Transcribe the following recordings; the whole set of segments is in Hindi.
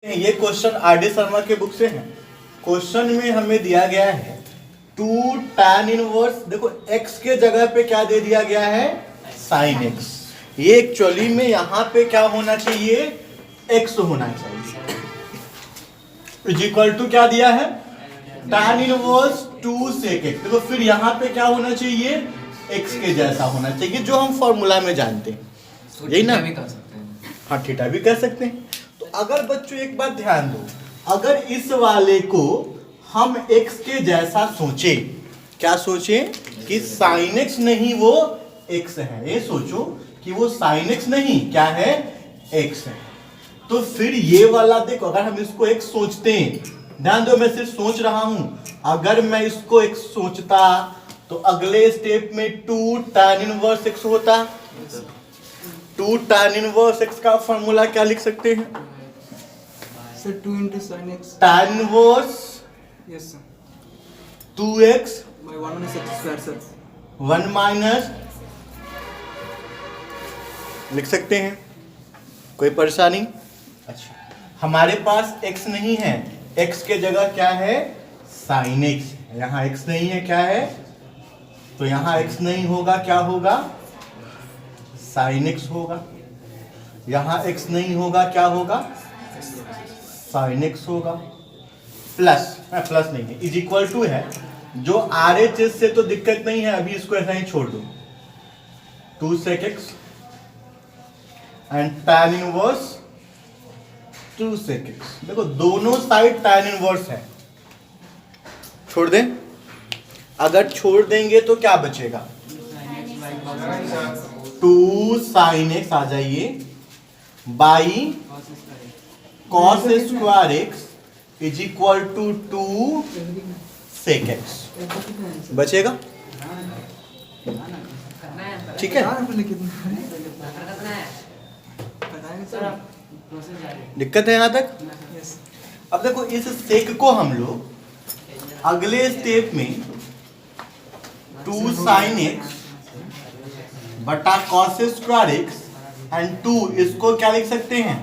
ये क्वेश्चन आर डी शर्मा के बुक से है। क्वेश्चन में हमें दिया गया है 2 tan इनवर्स, देखो x के जगह पे क्या दे दिया गया है, sin x। ये एक्चुअली में यहाँ पे क्या होना चाहिए, x होना चाहिए। इज इक्वल टू क्या दिया है, tan इनवर्स 2 sec x। देखो फिर यहाँ पे क्या होना चाहिए, x के जैसा होना चाहिए, जो हम फॉर्मूला में जानते हैं, यही ना। हाँ, थीटा भी कर सकते हैं। तो अगर बच्चों एक बात ध्यान दो, अगर इस वाले को हम x के जैसा सोचे, क्या सोचे कि sin x नहीं वो x है, ये सोचो कि वो sin x नहीं क्या है, x है। तो फिर ये वाला देखो, अगर हम इसको x सोचते हैं, ध्यान दो मैं सिर्फ सोच रहा हूं, अगर मैं इसको x सोचता तो अगले स्टेप में 2 tan इनवर्स x होता। 2 tan इनवर्स x का फॉर्मूला क्या लिख सकते हैं sir? 2 into sin x. tan inverse Yes sir. 2x By 1 minus x square sir. 1 minus लिख सकते हैं, कोई परेशानी? अच्छा, हमारे पास x नहीं है, x के जगह क्या है, sin x। यहाँ x नहीं है, क्या है, तो यहाँ x नहीं होगा, क्या होगा, sin x होगा। यहाँ x नहीं होगा, क्या होगा, sin x होगा। प्लस नहीं है, इज इक्वल टू है, जो RHS से तो दिक्कत नहीं है, अभी इसको ऐसा ही छोड़ दो, 2 sec x and tan inverse 2 sec x। देखो दोनों साइड tan इनवर्स है, छोड़ दें। अगर छोड़ देंगे तो क्या बचेगा, 2 sin x आ जाइए by cos square x is equal to 2 sec x बचेगा, ठीक है। दिक्कत है यहां तक? अब देखो इस सेक को हम लोग अगले स्टेप में 2 sin x बटा cos स्क्वायर x एंड 2, इसको क्या लिख सकते हैं,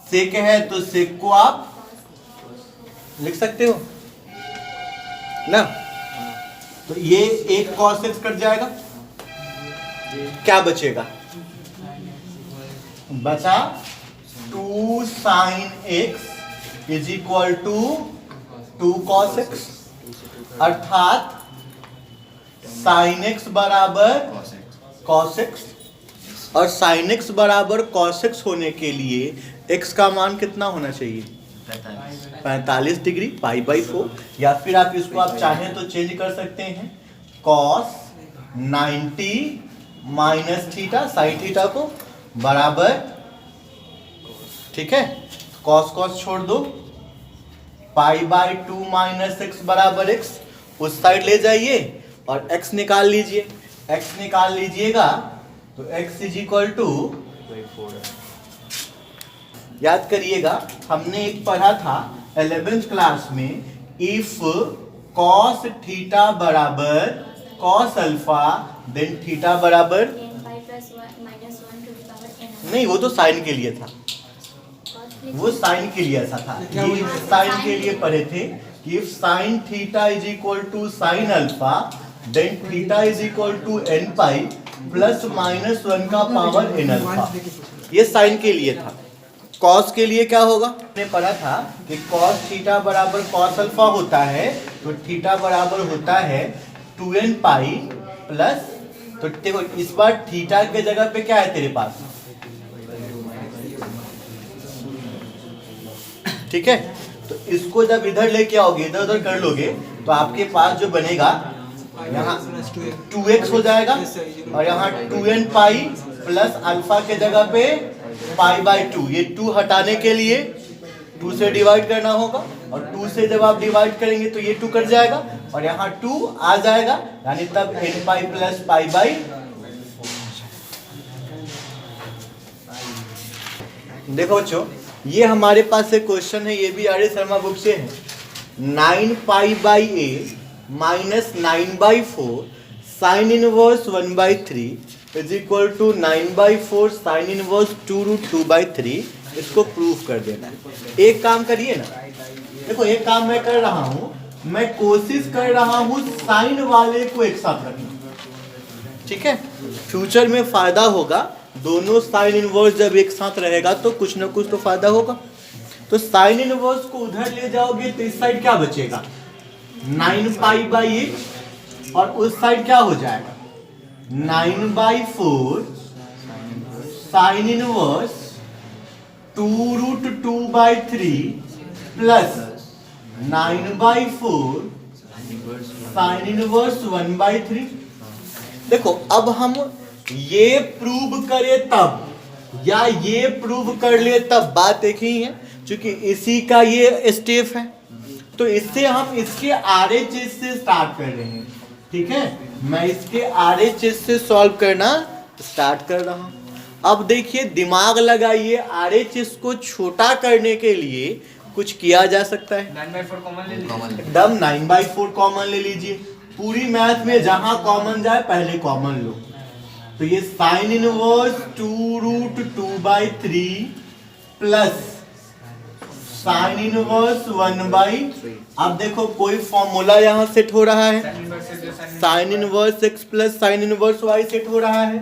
सेक है तो सेक को आप लिख सकते हो ना। तो ये एक cos x कट जाएगा, क्या बचेगा, बचा 2 sin x is equal to 2 cos x, अर्थात sin x बराबर cos x, और sin x बराबर cos x होने के लिए x का मान कितना होना चाहिए, 45 डिग्री, पाई बाई 4। या फिर आप इसको आप चाहें तो चेंज कर सकते हैं, cos 90 minus theta, sine theta को बराबर, ठीक है, cos छोड़ दो, पाई बाई 2 माइनस x बराबर x, उस साइड ले जाइए और x निकाल लीजिए। x निकाल लीजिएगा तो x इज इक्वल टू, याद करिएगा हमने एक पढ़ा था 11th क्लास में, इफ cos थीटा बराबर cos अल्फा देन थीटा बराबर, नहीं वो तो साइन के लिए था, वो साइन के लिए ऐसा था, साइन के लिए पढ़े थे कि if sine theta is equal to sine alpha then theta is equal to n pi plus minus 1 का पावर n अल्फा, ये साइन के लिए था। कॉस के लिए क्या होगा, हमने पढ़ा था कि कॉस थीटा बराबर कॉस अल्फा होता है, तो थीटा बराबर होता है 2n पाई प्लस, तो देखो इस बार थीटा के जगह पे क्या है तेरे पास, ठीक है। तो इसको जब इधर लेके आओगे, इधर उधर कर लोगे, तो आपके पास जो बनेगा यहाँ 2x हो जाएगा, और यहाँ 2n पाई प्लस अल्फा के जगह पे पाई बाई 2, ये 2 हटाने के लिए 2 से डिवाइड करना होगा, और 2 से जब आप डिवाइड करेंगे तो ये 2 कट जाएगा, और यहाँ 2 आ जाएगा, यानी तब n pi plus pi by. देखो बच्चों, ये हमारे पास एक क्वेश्चन है, ये भी आर एस शर्मा बुक से है, 9 pi by a minus 9 by 4 sine inverse 1 by 3 is equal to 9 by 4 sine inverse 2 root 2 by 3 इसको प्रूव कर देना है। एक काम करिए ना, देखो एक काम मैं कर रहा हूं, मैं कोशिश कर रहा हूं साइन वाले को एक साथ रखना, ठीक है। फ्यूचर में फायदा होगा, दोनों साइन इनवर्स जब एक साथ रहेगा तो कुछ ना कुछ तो फायदा होगा। तो साइन इनवर्स को उधर ले जाओगे तो इस साइड क्या बचेगा, 9π/8, और उस साइड क्या हो जाएगा 9/4 sine inverse 2√2/3 plus 9/4 sine inverse 1/3। देखो अब हम ये प्रूव करें तब या ये प्रूव कर ले तब बात एक ही है, क्योंकि इसी का ये स्टेप है। तो इससे हम इसके RHS से स्टार्ट कर रहे हैं, ठीक है। मैं इसके RHS से सॉल्व करना स्टार्ट कर रहा हूं। अब देखिए दिमाग लगाइए, RHS को छोटा करने के लिए कुछ किया जा सकता है। 9/4 कॉमन ले लीजिए, एकदम 9/4 कॉमन ले लीजिए। पूरी मैथ में जहां कॉमन जाए पहले कॉमन लो। तो ये sine inverse 2√2/3 plus sine inverse 1/। अब देखो कोई फॉर्मूला यहाँ सेट हो रहा है, sine inverse x plus sine inverse y set हो रहा है।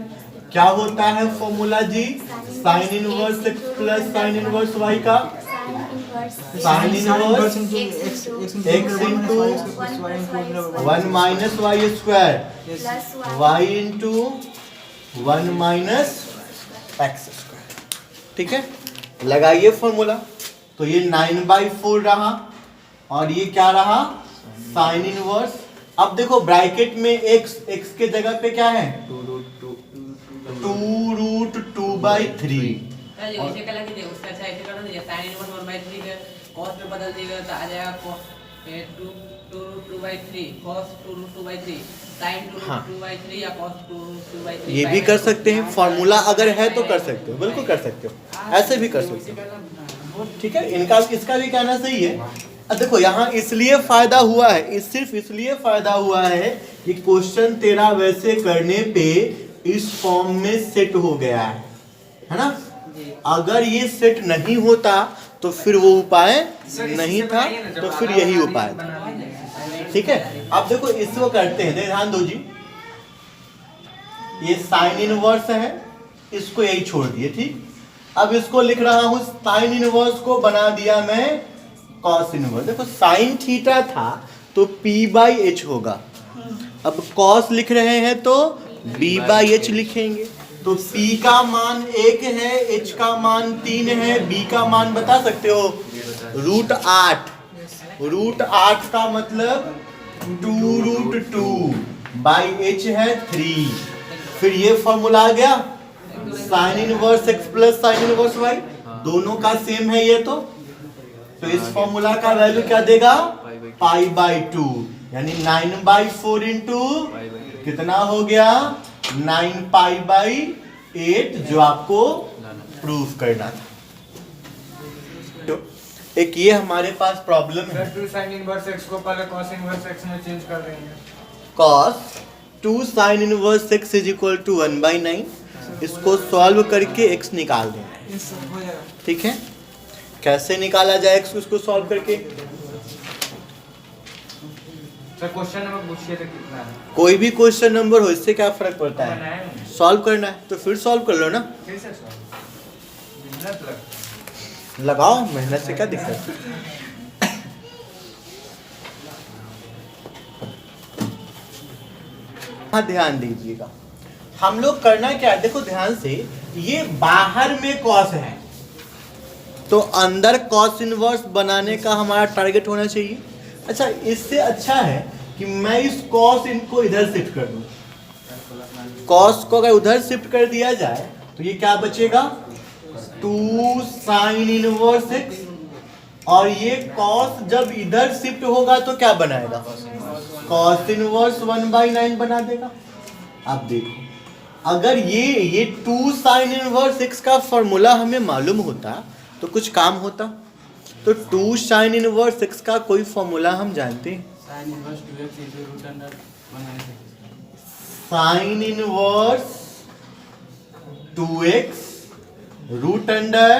क्या होता है फॉर्मूला जी, sine inverse x plus sine inverse y का sine inverse x into 1 minus y square y into 1 minus x square, ठीक है। लगाइए फॉर्मूला, तो ये 9/4 रहा और ये क्या रहा साइन इनवर्स। अब देखो ब्रैकेट में x के जगह पे क्या है 2√2/3। हाँ ये भी कर सकते हैं, फॉर्मूला अगर है तो कर सकते हो, बिल्कुल कर सकते हो, ऐसे भी कर सकते हो, ठीक है। इनका इसका भी कहना सही है। अब देखो यहाँ इसलिए फायदा हुआ है, सिर्फ इसलिए फायदा हुआ है कि क्वेश्चन तेरा वैसे करने पे इस फॉर्म में सेट हो गया है ना। अगर ये सेट नहीं होता तो फिर वो उपाय नहीं था, तो फिर यही उपाय था, ठीक है। अब देखो इसको करते हैं, ध्यान दो जी, ये साइन इनवर्स है, इसको यही छोड़ दिए, ठीक। अब इसको लिख रहा हूं, साइन इनवर्स को बना दिया मैं कॉस इनवर्स। देखो साइन थीटा था तो p/h होगा, अब कॉस लिख रहे हैं तो b/h लिखेंगे। तो p का मान 1 है, h का मान 3 है, b का मान बता सकते हो √8। √8 का मतलब 2√2/h है 3। फिर ये फॉर्मूला आ गया, sign inverse x plus sine inverse y, दोनों का सेम है ये। तो इस फॉर्मूला का वैल्यू क्या देगा π/2, यानी 9/4 इंटू कितना हो गया 9π/8, जो आपको प्रूफ करना था। तो एक ये हमारे पास प्रॉब्लम है, 2 sin इनवर्स x को पहले cos इनवर्स x में चेंज कर देंगे। cos 2 sin inverse x is equal to 1/9। इसको सॉल्व करके x निकाल देना है, ठीक है। कैसे निकाला जाए x, उसको सॉल्व करके सर क्वेश्चन नंबर पूछिए तो कितना है? कोई भी क्वेश्चन नंबर हो, इससे क्या फर्क पड़ता है, सॉल्व करना है तो फिर सॉल्व कर लो ना। कैसे सॉल्व? मेहनत लगाओ, मेहनत से क्या दिक्कत है। हाँ ध्यान दीजिएगा, हम लोग करना क्या है, देखो ध्यान से, ये बाहर में कॉस है तो अंदर कॉस इनवर्स बनाने का हमारा टारगेट होना चाहिए। अच्छा, इससे अच्छा है कि मैं इस कॉस इनको इधर शिफ्ट कर दूं। कॉस को अगर उधर शिफ्ट कर दिया जाए तो ये क्या बचेगा 2 साइन इनवर्स x, और ये कॉस जब इधर शिफ्ट होगा तो क्या बनाएगा कॉस इनवर्स 1/9 बना देगा। अब देखो, अगर ये 2 साइन इनवर्स x का फॉर्मूला हमें मालूम होता तो कुछ काम होता। तो 2 साइन इनवर्स x का कोई फॉर्मूला हम जानते हैं, sin इनवर्स 2x into root under 1/9। Sine inverse 2x root under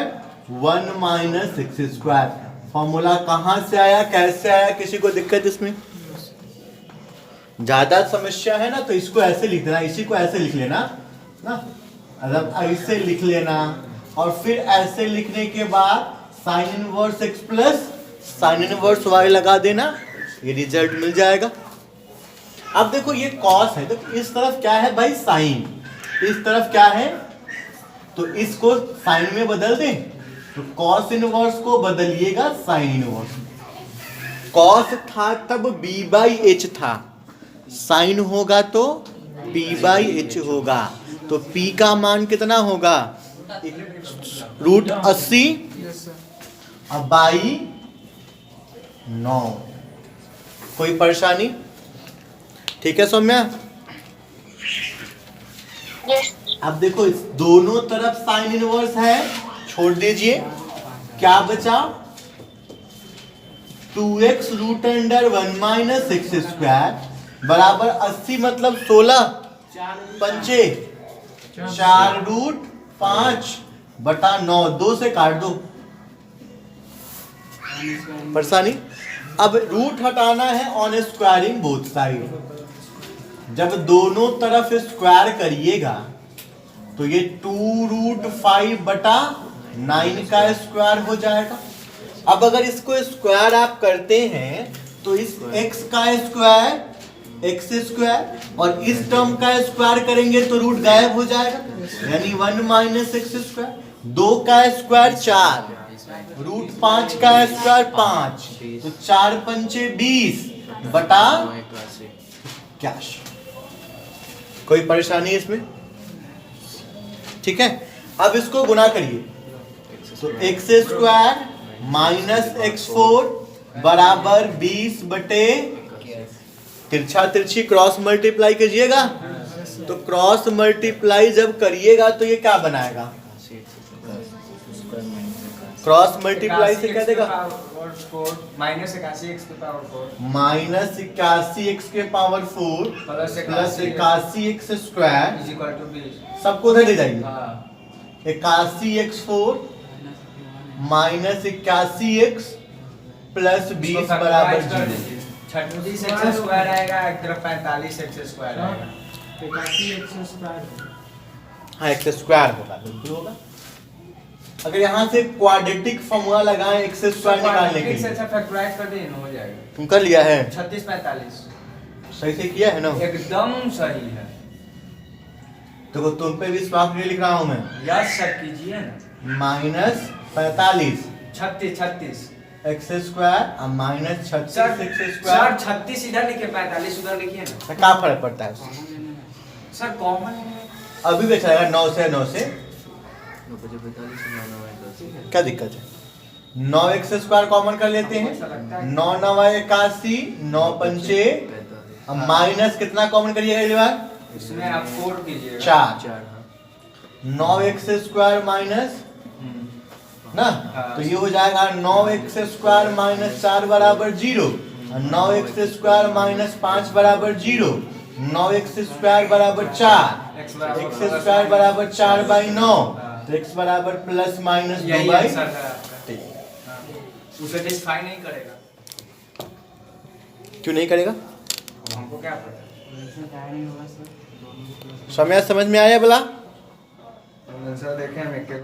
1 minus x square. Formula कहां से आया, कैसे आया, किसी को दिक्कत इसमें? ज्यादा समस्या है ना तो इसको ऐसे लिख देना, इसी को ऐसे लिख लेना ना, मतलब ऐसे लिख लेना और फिर ऐसे लिखने के बाद sine inverse X plus sine inverse Y लगा देना, ये रिजल्ट मिल जाएगा। अब देखो ये कॉस है, तो इस तरफ क्या है भाई, साइन, इस तरफ क्या है, तो इसको साइन में बदल दें, तो कॉस इनवर्स को बदलिएगा साइन इनवर्स। कॉस था तब b बाई एच था, साइन होगा तो p बाई एच होगा, तो p का मान कितना होगा, √80 अब बाई 9। कोई परेशानी? ठीक है सौम्या? अब देखो इस दोनों तरफ साइन इनवर्स है, छोड़ दीजिए, क्या बचा, 2x √1 माइनस एक्स स्क्वायर बराबर 80 मतलब 16 पंचे 4√5 बटा 9, 2 से काट दो। परेशानी? अब रूट हटाना है ऑन स्क्वायरिंग बोथ साइड। जब दोनों तरफ स्क्वायर करिएगा तो ये 2√5 बटा 9 का स्क्वायर हो जाएगा। अब अगर इसको स्क्वायर आप करते हैं तो इस x का स्क्वायर x स्क्वायर और इस टर्म का स्क्वायर करेंगे तो रूट गायब हो जाएगा, यानी 1 माइनस एक्स स्क्वायर। 2 का स्क्वायर 4, √5 का स्क्वायर 5, तो 4 पंचे 20 बटा 81। कोई परेशानी इसमें? ठीक है, अब इसको गुना करिए, तो एक्स स्क्वायर माइनस x4 बराबर 20 बटे, तिरछा तिरछी क्रॉस मल्टीप्लाई कीजिएगा, तो क्रॉस मल्टीप्लाई जब करिएगा तो ये क्या बनाएगा, क्रॉस मल्टीप्लाई से क्या देगा, माइनस 81x माइनस 81x के पावर 4 प्लस 81x स्क्वायर, सबको उधर ले जाइए, 81x4 माइनस 81x प्लस 20 बराबर 0। 36x स्क्वायर आएगा, एक तरफ 45x स्क्वायर आएगा, 81x स्क्वायर। हाँ एक्स स्क्वायर होगा, बिल्कुल होगा। अगर यहाँ से क्वाड्रेटिक फॉर्मूला लगाएं एक्स स्क्वायर निकालने के लिए, अच्छा फैक्टराइज कर दें हो जाएगा। तुम कर लिया है? 36 45 सही से किया है ना? एकदम सही है। देखो तुम पे विश्वास नहीं लिख रहा हूँ मैं, यस सर कीजिए ना। माइनस 45 36 एक्स स्क्वायर और माइनस 36 एक्स सर स्क्वायर, 36 इधर लिखिए, 45 उधर लिखिए ना। क्या फर्क पड़ता है उससे? सर कॉमन अभी भी चलेगा, 9 से क्या दिक्कत है? 9x स्क्वायर कॉमन कर लेते हैं, 9 9 81, 9 पंचे, अब माइनस कितना कॉमन करिएगा ये बार, इसमें आप 4 कीजिएगा, 4, 9x स्क्वायर माइनस ना, तो ये हो जाएगा 9x स्क्वायर माइनस 4 बराबर 0, 9x स्क्वायर माइनस 5 बराबर 0, 9x स्क्वायर बराबर 4, x स्क्वायर बराबर 4 बाई 9, तो x बराबर प्लस माइनस 2 यही बाई, आंसर है आपका। उसे डिस्फाई नहीं करेगा। क्यों नहीं करेगा? हमको क्या पता? समय समझ में आया बोला? सर देखें हम एक